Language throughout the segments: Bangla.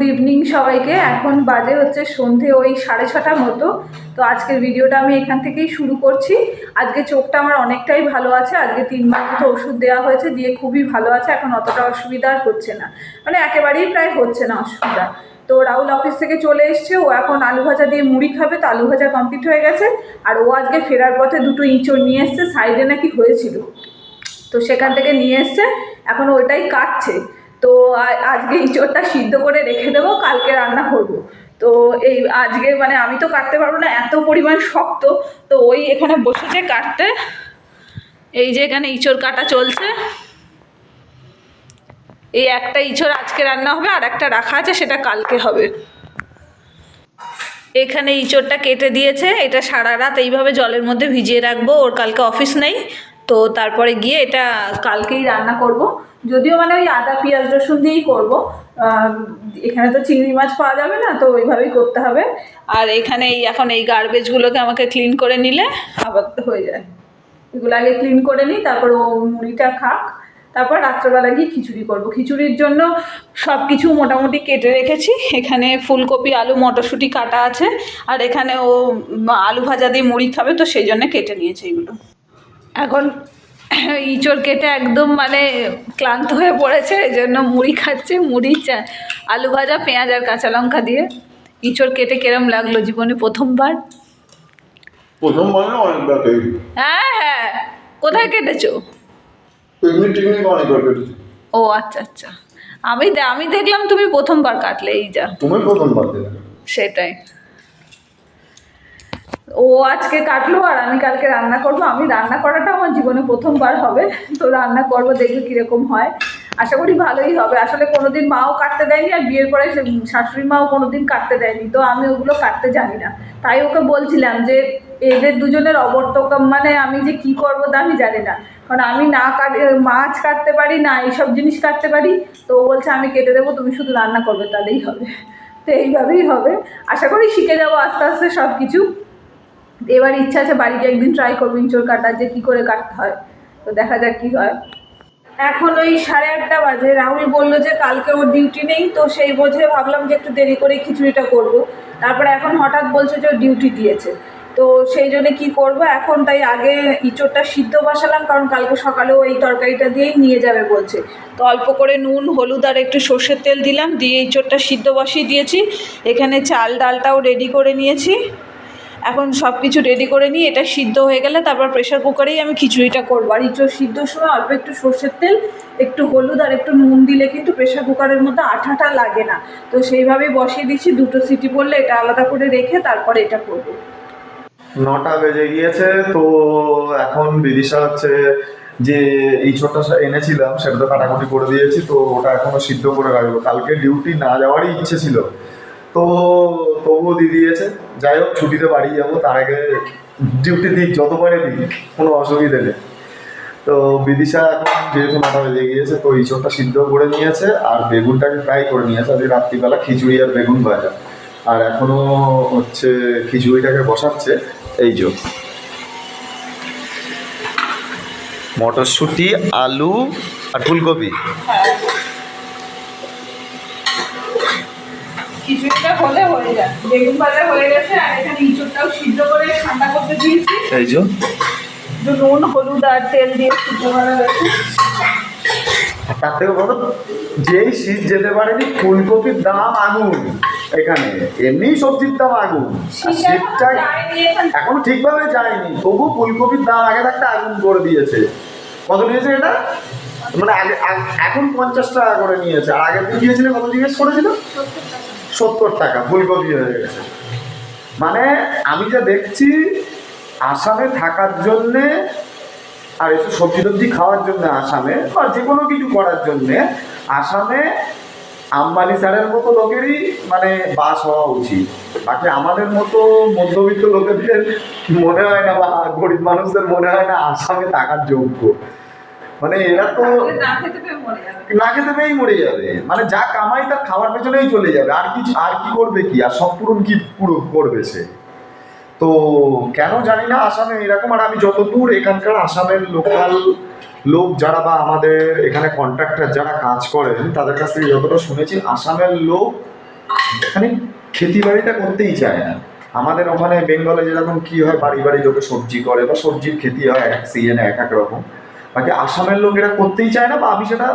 গুড ইভিনিং সবাইকে। এখন বাজে হচ্ছে সন্ধে ওই 6:30 মতো। তো আজকের ভিডিওটা আমি এখান থেকেই শুরু করছি। আজকে চোখটা আমার অনেকটাই ভালো আছে। আজকে 3 মাস মতো ওষুধ দেওয়া হয়েছে, দিয়ে খুবই ভালো আছে। এখন অতটা অসুবিধা আর হচ্ছে না, মানে একেবারেই প্রায় হচ্ছে না অসুবিধা। তো রাহুল অফিস থেকে চলে এসছে, ও এখন আলু ভাজা দিয়ে মুড়ি খাবে। তো আলু ভাজা কমপ্লিট হয়ে গেছে। আর ও আজকে ফেরার পথে 2টো ইঁচড় নিয়ে এসছে, সাইডে নাকি হয়েছিল, তো সেখান থেকে নিয়ে এসছে। এখন ওইটাই কাটছে। তো আজকে ইঁচড়টা সিদ্ধ করে রেখে দেবো, কালকে রান্না করব। তো এই আজকে মানে আমি তো কাটতে পারবো না, এত পরিমাণ শক্ত। তো ওই এখানে বসেছে কাটতে। এই যে এখানে ইঁচড় কাটা চলছে। এই একটা ইঁচড় আজকে রান্না হবে, আর একটা রাখা আছে, সেটা কালকে হবে। এখানে ইঁচড়টা কেটে দিয়েছে। এটা সারা রাত এইভাবে জলের মধ্যে ভিজিয়ে রাখবো, ওর কালকে অফিস নেই। তো তারপরে গিয়ে এটা কালকেই রান্না করব। যদিও মানে ওই আদা পেঁয়াজ রসুন দিয়েই করবো। এখানে তো চিংড়ি মাছ পাওয়া যাবে না, তো ওইভাবেই করতে হবে। আর এখানে এখন এই গার্বেজগুলোকে আমাকে ক্লিন করে নিলে আবার হয়ে যায়। এগুলো আগে ক্লিন করে নিই, তারপর ও মুড়িটা খাক। তারপর রাত্রেবেলা গিয়ে খিচুড়ি করব। খিচুড়ির জন্য সব কিছু মোটামুটি কেটে রেখেছি। এখানে ফুলকপি আলু মটরশুঁটি কাটা আছে। আর এখানে ও আলু ভাজা দিয়ে মুড়ি খাবে, তো সেই জন্য কেটে নিয়েছে এগুলো। এখন ইঁচড় কেটে একদম মানে ক্লান্ত হয়ে পড়েছে, এই জন্য মুড়ি খাচ্ছে। মুড়ি আলু ভাজা পেঁয়াজ আর কাঁচা লঙ্কা দিয়ে। ইঁচড় কেটে কেরম লাগলো জীবনে প্রথমবার? প্রথমবার না, অনেকবার কেটেছি। হ্যাঁ হ্যাঁ, কোথায় কেটেছো? পিকনিক অনেকবার কেটেছি। ও আচ্ছা আচ্ছা, আমি দেখলাম তুমি প্রথমবার কাটলে। এই যা, তুমি প্রথমবার দেখলে। সেটাই। ও আজকে কাটলো আর আমি কালকে রান্না করব। আমি রান্না করাটা আমার জীবনে প্রথমবার হবে। তো রান্না করব, দেখবে কীরকম হয়। আশা করি ভালোই হবে। আসলে কোনোদিন মাও কাটতে দেয়নি, আর বিয়ের পরে শাশুড়ি মাও কোনোদিন কাটতে দেয়নি। তো আমি ওগুলো কাটতে জানি না। তাই ওকে বলছিলাম যে এদের দুজনের অবর্তকম, মানে আমি যে কি করবো তা আমি জানি না। কারণ আমি না মাছ কাটতে পারি না, এইসব জিনিস কাটতে পারি। তো ও বলছে আমি কেটে দেবো, তুমি শুধু রান্না করবে, তাহলেই হবে। তো এইভাবেই হবে। আশা করি শিখে যাবো আস্তে আস্তে সব কিছু। এবার ইচ্ছা আছে বাড়িতে একদিন ট্রাই করবো ইঁচড় কাটার, যে কী করে কাটতে হয়। তো দেখা যাক কী হয়। এখন ওই 8:30 বাজে। রাহুল বললো যে কালকে ওর ডিউটি নেই, তো সেই বোঝে ভাবলাম যে একটু দেরি করে খিচুড়িটা করব। তারপরে এখন হঠাৎ বলছে যে ও ডিউটি দিয়েছে। তো সেই জন্য কী করবো এখন, তাই আগে ইঁচড়টা সিদ্ধ বসালাম, কারণ কালকে সকালেও এই তরকারিটা দিয়েই নিয়ে যাবে বলছে। তো অল্প করে নুন হলুদ আর একটু সর্ষের তেল দিলাম, দিয়ে ইঁচড়টা সিদ্ধ বসিয়ে দিয়েছি। এখানে চাল ডালটাও রেডি করে নিয়েছি। এখন সব কিছু রেডি করে নিয়ে এটা সিদ্ধ হয়ে গেলে তারপর প্রেশার কুকারেই আমি খিচুড়িটা করবো। আর ইঁচড় সিদ্ধর সময় অল্প একটু সর্ষের তেল, একটু হলুদ আর একটু নুন দিলে কিন্তু প্রেশার কুকারের মধ্যে আঠাটা লাগে না। তো সেইভাবেই বসিয়ে দিচ্ছি। 2টো সিটি পড়লে এটা আলাদা করে রেখে তারপরে এটা করবো। 9টা বেজে গিয়েছে। তো এখন বিদিশা হচ্ছে যে ইঁচড়টা এনেছিলাম সেটা তো কাটাকুটি করে দিয়েছি, তো ওটা এখনো সিদ্ধ করে রাখবো। কালকে ডিউটি না যাওয়ারই ইচ্ছে ছিল, তো তবুও দিয়ে দিয়েছে। যাই হোক, ছুটিতে বাড়ি যাবো, তার আগে ডিউটি দিক, যতবারে দিক, কোনো অসুবিধে নেই। তো বিদিশা এখন যেহেতু 9টা বেজে গিয়েছে, তো ইঁচড়টা সিদ্ধ করে নিয়েছে আর বেগুনটাকে ফ্রাই করে নিয়েছে। আজকে রাত্রিবেলা খিচুড়ি আর বেগুন ভাজা। আর এখনো হচ্ছে খিচুড়িটাকে বসাচ্ছে। এই যে মটরশুঁটি আলু আর ফুলকপি। খিচুড়িটা হলে হয়ে যায়, বেগুন ভাজা হয়ে গেছে। আর এখানে ইঁচড়টাও সিদ্ধ করে ঠান্ডা করতে দিয়েছি। এই যে একটু নুন হলুদ আর তেল দিয়ে সিদ্ধ করা হয়েছে। তার থেকে বলো, যেই শীত যেতে পারেনি, ফুলকপির দাম আগুন এখানে। এমনি সবজির দাম আগুন, আর শীতটা এখনো ঠিকভাবে যায়নি, তবু ফুলকপির দাম আগে থাকতে আগুন করে দিয়েছে। কত নিয়েছে এটা? মানে আগে এখন 50 টাকা করে নিয়েছে, আর আগের দিন দিয়েছিল কত জিজ্ঞেস করেছিল? 70 টাকা ফুলকপি হয়ে গেছে। মানে আমি যা দেখছি, আসামে থাকার জন্যে আর এসব সবজি টবজি খাওয়ার জন্য আসামে, বা যে কোনো কিছু করার জন্যে আসামে আম্বানি স্যারের মতো লোকেরই মানে বাস হওয়া উচিত। বাকি আমাদের মতো মধ্যবিত্ত লোকেদের মনে হয় না, বা গরিব মানুষদের মনে হয় না আসামে থাকার যোগ্য। মানে এরা তো না খেতে পেয়েই মরে যাবে। মানে যা কামাই তার খাওয়ার পেছনেই চলে যাবে, আর কিছু আর কি করবে, কি আর সব পূরণ কি পুরো করবে সে? তো কেন জানি না আসামে এরকম। আর আমি যতদূর এখানকার আসামের লোকাল লোক যারা, বা আমাদের এখানে কন্ট্রাক্টর যারা কাজ করেন, তাদের কাছ থেকে যতটা শুনেছি, আসামের লোক এখানে খেতি বাড়িটা করতেই চায় না। আমাদের ওখানে বেঙ্গলে যেরকম কি হয়, বাড়ি বাড়ি লোকে সবজি করে বা সবজির খেতি হয় এক এক সিজনে এক এক রকম, বাকি আসামের লোক এরা করতেই চায় না, বা আমি সেটা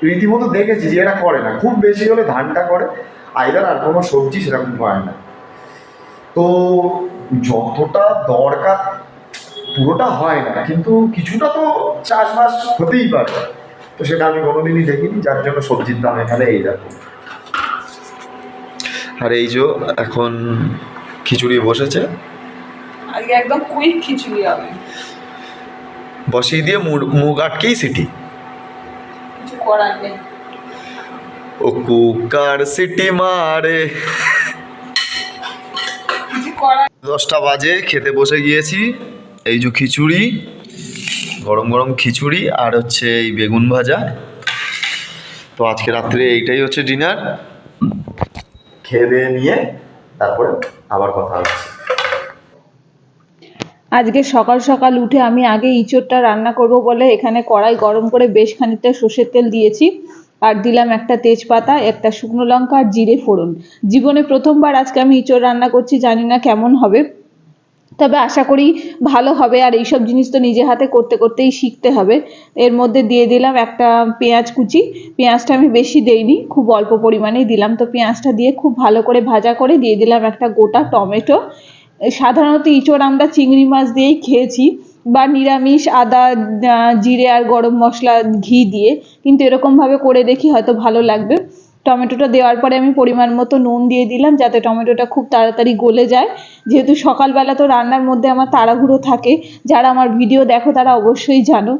রীতিমতো দেখেছি যে এরা করে না। খুব বেশি হলে ধানটা করে, আইদার আর কোনো সবজি সেরকম করে না। তো যতটা দরকার পুরোটা হয় না, কিন্তু কিছুটা তো চাষবাস হতেই পারে। তো সেটা আমি কোনোদিনই দেখিনি, যার জন্য সবজির দাম এখানে এইরকম। আর এই যে এখন খিচুড়ি বসেছে, আজকে একদম কুইক খিচুড়ি হবে, বসিয়ে দিয়ে মুগ আটকেই সিটি। কিছু করার নেই। ও কুকার সিটি মারে। কিছু করার 10টা বাজে, খেতে বসে গিয়েছি। এই যে খিচুড়ি, গরম গরম খিচুড়ি আর হচ্ছে এই বেগুন ভাজা। তো আজকে রাত্রে এইটাই হচ্ছে ডিনার। খেয়ে দিয়ে নিয়ে তারপরে আবার কথা হচ্ছে। আজকে সকাল সকাল উঠে আমি আগে ইঁচড়টা রান্না করব বলে এখানে কড়াই গরম করে বেশ খানিকটা সর্ষের তেল দিয়েছি, আর দিলাম একটা তেজপাতা, একটা শুকনো লঙ্কা আর জিরে ফোড়ন। জীবনে প্রথমবার আজকে আমি ইঁচড় রান্না করছি, জানি না কেমন হবে, তবে আশা করি ভালো হবে। আর এইসব জিনিস তো নিজে হাতে করতে করতেই শিখতে হবে। এর মধ্যে দিয়ে দিলাম একটা পেঁয়াজ কুচি। পেঁয়াজটা আমি বেশি দেইনি, খুব অল্প পরিমাণেই দিলাম। তো পেঁয়াজটা দিয়ে খুব ভালো করে ভাজা করে দিয়ে দিলাম একটা গোটা টমেটো। সাধারণত ইঁচড় আমরা চিংড়ি মাছ দিয়েই খেয়েছি, বা নিরামিষ আদা জিরে আর গরম মশলা ঘি দিয়ে, কিন্তু এরকমভাবে করে দেখি হয়তো ভালো লাগবে। টমেটোটা দেওয়ার পরে আমি পরিমাণ মতো নুন দিয়ে দিলাম, যাতে টমেটোটা খুব তাড়াতাড়ি গলে যায়। যেহেতু সকালবেলা তো রান্নার মধ্যে আমার তাড়াহুড়ো থাকে, যারা আমার ভিডিও দেখো তারা অবশ্যই জানো।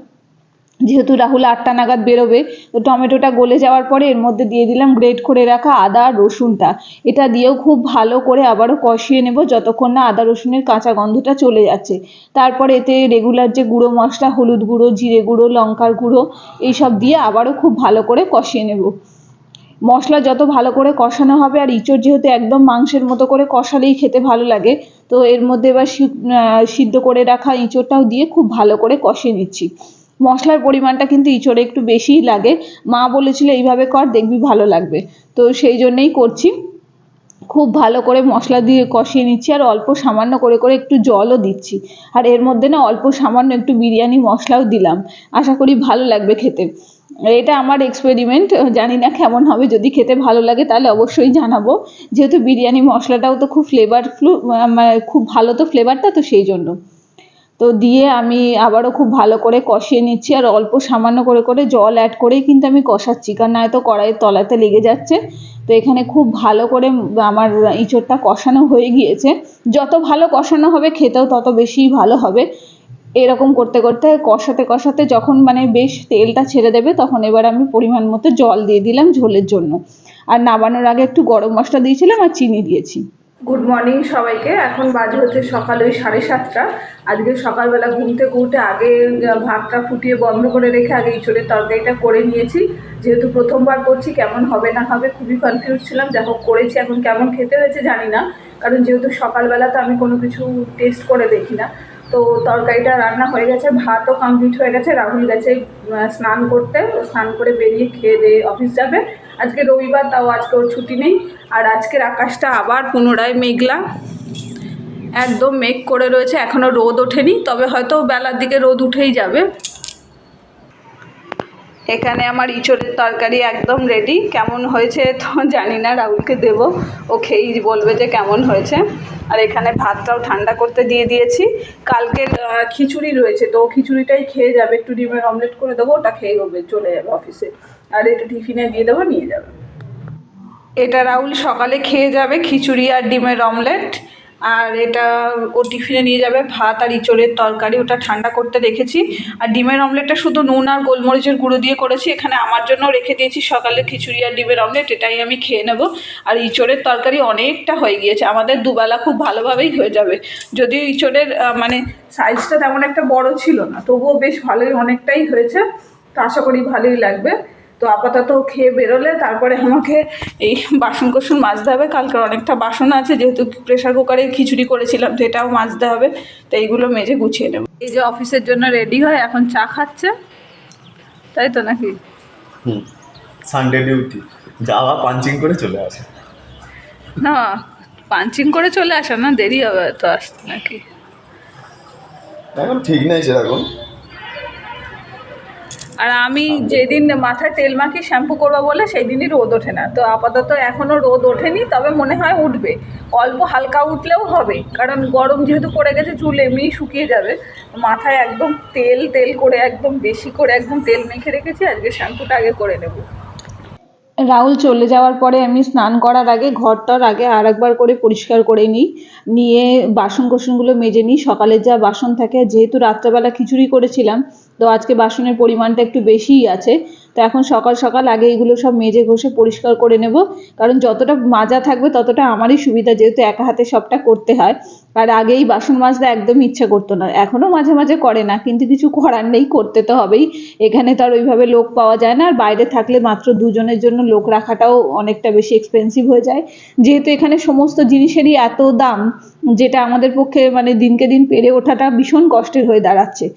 যেহেতু রাহুল 8টা নাগাদ বেরোবে, তো টমেটোটা গলে যাওয়ার পরে এর মধ্যে দিয়ে দিলাম গ্রেট করে রাখা আদা আর রসুনটা। এটা দিয়েও খুব ভালো করে আবারও কষিয়ে নেব যতক্ষণ না আদা রসুনের কাঁচা গন্ধটা চলে যাচ্ছে। তারপরে এতে রেগুলার যে গুঁড়ো মশলা, হলুদ গুঁড়ো, জিরে গুঁড়ো, লঙ্কার গুঁড়ো, এইসব দিয়ে আবারও খুব ভালো করে কষিয়ে নেব। মশলা যত ভালো করে কষানো হবে, আর ইঁচড় যেহেতু একদম মাংসের মতো করে কষালেই খেতে ভালো লাগে, তো এর মধ্যে এবার সিদ্ধ করে রাখা ইঁচড়টাও দিয়ে খুব ভালো করে কষিয়ে নিচ্ছি। মশলার পরিমাণটা কিন্তু ইঁচড়ে একটু বেশিই লাগে, মা বলেছিল এইভাবে কর দেখবি ভালো লাগবে, তো সেই জন্যেই করছি। খুব ভালো করে মশলা দিয়ে কষিয়ে নিচ্ছি, আর অল্প সামান্য করে করে একটু জলও দিচ্ছি। আর এর মধ্যে না অল্প সামান্য একটু বিরিয়ানি মশলাও দিলাম, আশা করি ভালো লাগবে খেতে। এটা আমার এক্সপেরিমেন্ট, জানি না কেমন হবে। যদি খেতে ভালো লাগে তাহলে অবশ্যই জানাবো, যেহেতু বিরিয়ানি মশলাটাও তো খুব ফ্লেভারফুল, খুব ভালো তো ফ্লেভারটা, তো সেই জন্য। তো দিয়ে আমি আবারও খুব ভালো করে কষিয়ে নিচ্ছি, আর অল্প সামান্য করে করে জল অ্যাড করেই কিন্তু আমি কষাচ্ছি, কারণ নয়তো কড়াইয়ের তলাতে লেগে যাচ্ছে। তো এখানে খুব ভালো করে আমার ইঁচড়টা কষানো হয়ে গিয়েছে। যত ভালো কষানো হবে খেতেও তত বেশিই ভালো হবে। এরকম করতে করতে কষাতে কষাতে যখন মানে বেশ তেলটা ছেড়ে দেবে, তখন এবার আমি পরিমাণ মতো জল দিয়ে দিলাম ঝোলের জন্য। আর নামানোর আগে একটু গরম মশলা দিয়েছিলাম আর চিনি দিয়েছি। গুড মর্নিং সবাইকে। এখন বাজে হচ্ছে সকাল ওই 7:30। আজকে সকালবেলা ঘুম থেকে উঠে আগে ভাতটা ফুটিয়ে বন্ধ করে রেখে আগে ইঁচড়ের তরকারিটা করে নিয়েছি। যেহেতু প্রথমবার করছি, কেমন হবে না হবে খুবই কনফিউজ ছিলাম। যা হোক করেছি, এখন কেমন খেতে হয়েছে জানি না, কারণ যেহেতু সকালবেলা তো আমি কোনো কিছু টেস্ট করে দেখি না। তো তরকারিটা রান্না হয়ে গেছে, ভাতও কমপ্লিট হয়ে গেছে। রাহুল গেছে স্নান করতে, স্নান করে বেরিয়ে খেয়ে দিয়ে অফিস যাবে। আজকে রবিবার, তাও আজকে ওর ছুটি নেই। আর আজকের আকাশটা আবার পুনরায় মেঘলা, একদম মেঘ করে রয়েছে, এখনও রোদ ওঠেনি, তবে হয়তো বেলার দিকে রোদ উঠেই যাবে। এখানে আমার ইঁচড়ের তরকারি একদম রেডি। কেমন হয়েছে তো জানি না, রাহুলকে দেবো, ও খেয়েই বলবে যে কেমন হয়েছে। আর এখানে ভাতটাও ঠান্ডা করতে দিয়ে দিয়েছি। কালকের খিচুড়ি রয়েছে, তো ও খিচুড়িটাই খেয়ে যাবে। একটু ডিমের অমলেট করে দেবো, ওটা খেয়ে চলে যাবে অফিসে। আর এটা টিফিনে দিয়ে দেবো, নিয়ে যাবে। এটা রাহুল সকালে খেয়ে যাবে, খিচুড়ি আর ডিমের অমলেট। আর এটা ও টিফিনে নিয়ে যাবে ভাত আর ইঁচড়ের তরকারি, ওটা ঠান্ডা করতে রেখেছি। আর ডিমের অমলেটটা শুধু নুন আর গোলমরিচের গুঁড়ো দিয়ে করেছি। এখানে আমার জন্য রেখে দিয়েছি সকালে খিচুড়ি আর ডিমের অমলেট, এটাই আমি খেয়ে নেব। আর ইঁচড়ের তরকারি অনেকটা হয়ে গিয়েছে, আমাদের দুবেলা খুব ভালোভাবেই হয়ে যাবে। যদিও ইঁচড়ের মানে সাইজটা তেমন একটা বড় ছিল না, তবুও বেশ ভালোই অনেকটাই হয়েছে। তো আশা করি ভালোই লাগবে। তো আপাতত খেয়ে বেরোলে তারপরে আমাকে এই বাসন কোসন মাজতে হবে। কালকে অনেকটা বাসন আছে, যেহেতু প্রেশার কুকারে খিচুড়ি করেছিলাম, তো এটাও মাজতে হবে। তো এইগুলো মেজে গুছিয়ে নেব। এই যে অফিসের জন্য রেডি হয়, এখন চা খাচ্ছে, তাই তো নাকি? সানডে ডিউটি, যাওয়া পাঞ্চিং করে চলে আসে। না পাঞ্চিং করে চলে আসা না, দেরি হবে তো আসতে নাকি? এখন ঠিক নেই সেরকম। আর আমি যেদিন মাথায় তেল মাখি শ্যাম্পু করবো বলে সেই দিনই রোদ ওঠে না, তো আপাতত এখনও রোদ ওঠেনি, তবে মনে হয় উঠবে। অল্প হালকা উঠলেও হবে, কারণ গরম যেহেতু পড়ে গেছে চুল এমনিই শুকিয়ে যাবে। মাথায় একদম তেল তেল করে একদম বেশি করে একদম তেল মেখে রেখেছি, আজকে শ্যাম্পুটা আগে করে নেব। রাহুল চলে যাওয়ার পরে আমি স্নান করার আগে ঘরটার আগে আর একবার করে পরিষ্কার করে নিই, নিয়ে বাসন কোসনগুলো মেজে নিই। সকালের যা বাসন থাকে, যেহেতু রাত্রেবেলা খিচুড়ি করেছিলাম তো আজকে বাসনের পরিমাণটা একটু বেশিই আছে, তো এখন সকাল সকাল আগে এগুলো সব মেজে ঘষে পরিষ্কার করে নেব। কারণ যতটা মাজা থাকবে ততটা আমারই সুবিধা, যেহেতু একা হাতে সবটা করতে হয়। আর আগেই বাসন মাজতে একদমই ইচ্ছা করতো না, এখনও মাঝে মাঝে করে না, কিন্তু কিছু করার নেই, করতে তো হবেই। এখানে তো আর ওইভাবে লোক পাওয়া যায় না, আর বাইরে থাকলে মাত্র দুজনের জন্য লোক রাখাটাও অনেকটা বেশি এক্সপেন্সিভ হয়ে যায়, যেহেতু এখানে সমস্ত জিনিসেরই এত দাম, যেটা আমাদের পক্ষে মানে দিনকে দিন পেরে ওঠাটা ভীষণ কষ্টের হয়ে দাঁড়াচ্ছে।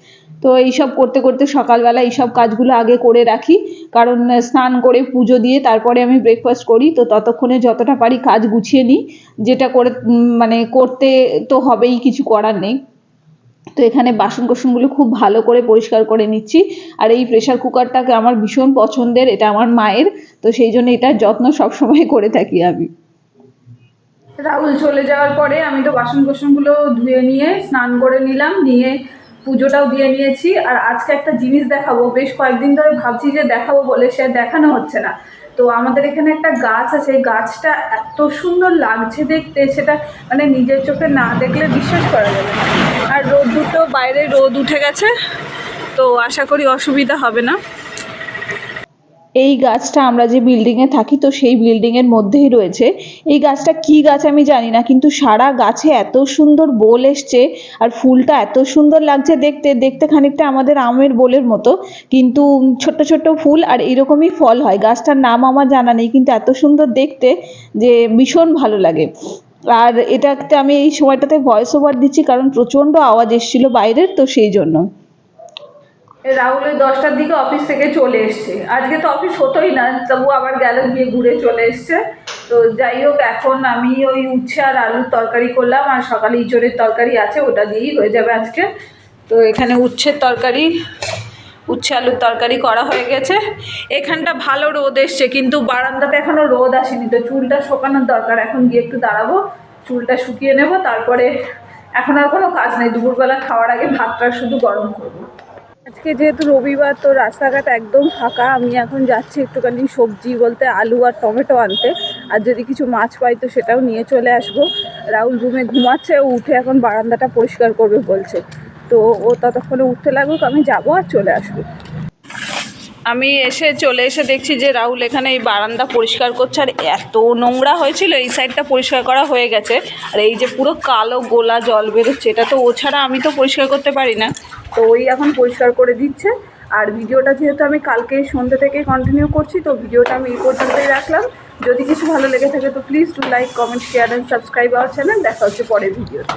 তো এইসব করতে করতে সকালবেলা এইসব কাজগুলো আগে করে রাখি, কারণ স্নান করে পুজো দিয়ে তারপরে আমি ব্রেকফাস্ট করি, তো ততক্ষণে যতটা পারি কাজ গুছিয়ে নিই, যেটা করে মানে করতে তো হবেই, কিছু করার নেই। তো এখানে বাসন কোসনগুলো খুব ভালো করে পরিষ্কার করে নিচ্ছি। আর এই প্রেশার কুকারটাকে আমার ভীষণ পছন্দের, এটা আমার মায়ের, তো সেই জন্য এটার যত্ন সবসময় করে থাকি আমি। রাহুল চলে যাওয়ার পরে আমি তো বাসন কোসনগুলো ধুয়ে নিয়ে স্নান করে নিলাম, নিয়ে পুজোটাও দিয়ে নিয়েছি। আর আজকে একটা জিনিস দেখাবো, বেশ কয়েকদিন ধরে ভাবছি যে দেখাবো বলে, সে দেখানো হচ্ছে না। তো আমাদের এখানে একটা গাছ আছে, গাছটা এত সুন্দর লাগছে দেখতে, সেটা মানে নিজের চোখে না দেখলে বিশ্বাস করা যাবে না। আর রোদ দুটো বাইরে রোদ উঠে গেছে, তো আশা করি অসুবিধা হবে না। এই গাছটা আমরা যে বিল্ডিংয়ে থাকি তো সেই বিল্ডিংয়ের মধ্যেই রয়েছে। এই গাছটা কি গাছ আমি জানি না, কিন্তু সারা গাছে এত সুন্দর বোল এসছে, আর ফুলটা এত সুন্দর লাগছে দেখতে, দেখতে খানিকটা আমাদের আমের বোলের মতো, কিন্তু ছোট্ট ছোট্ট ফুল আর এরকমই ফল হয়। গাছটার নাম আমার জানা নেই, কিন্তু এত সুন্দর দেখতে যে ভীষণ ভালো লাগে। আর এটাতে আমি এই সময়টাতে ভয়েস ওভার দিচ্ছি, কারণ প্রচণ্ড আওয়াজ এসেছিলো বাইরের, তো সেই জন্য। রাহুল ওই 10টার দিকে অফিস থেকে চলে এসছে, আজকে তো অফিস হতোই না, তবু আবার গেল, গিয়ে ঘুরে চলে এসছে। তো যাই হোক, এখন আমি ওই উচ্ছে আর আলুর তরকারি করলাম, আর সকালে ইঁচড়ের তরকারি আছে, ওটা দিয়েই হয়ে যাবে আজকে। তো এখানে উচ্ছের তরকারি, উচ্ছে আলুর তরকারি করা হয়ে গেছে। এখানটা ভালো রোদ এসছে, কিন্তু বারান্দাতে এখনও রোদ আসেনি, তো চুলটা শুকানোর দরকার, এখন গিয়ে একটু দাঁড়াবো, চুলটা শুকিয়ে নেব, তারপরে এখন আর কোনো কাজ নেই, দুপুরবেলা খাওয়ার আগে ভাতটা শুধু গরম করবো। আজকে যেহেতু রবিবার, তো রাস্তাঘাট একদম ফাঁকা, আমি এখন যাচ্ছি একটুখানি সবজি বলতে আলু আর টমেটো আনতে, আর যদি কিছু মাছ পাই তো সেটাও নিয়ে চলে আসবো। রাহুল রুমে ঘুমাচ্ছে, ও উঠে এখন বারান্দাটা পরিষ্কার করবে বলছে, তো ও ততক্ষণে উঠতে লাগুক, আমি যাবো আর চলে আসবো। আমি চলে এসে দেখছি যে রাহুল এখানে এই বারান্দা পরিষ্কার করছে, আর এত নোংরা হয়েছিল, এই সাইডটা পরিষ্কার করা হয়ে গেছে, আর এই যে পুরো কালো গোলা জল বেরোচ্ছে, এটা তো ও ছাড়া আমি তো পরিষ্কার করতে পারি না, তো ওই এখন পরিষ্কার করে দিচ্ছে। আর ভিডিওটা যেহেতু আমি কালকে সন্ধ্যে থেকে কন্টিনিউ করছি, তো ভিডিওটা আমি এই পর্যন্তই রাখলাম। যদি কিছু ভালো লেগে থাকে তো please do like, comment, share and subscribe our channel. দেখা হচ্ছে পরের ভিডিওতে।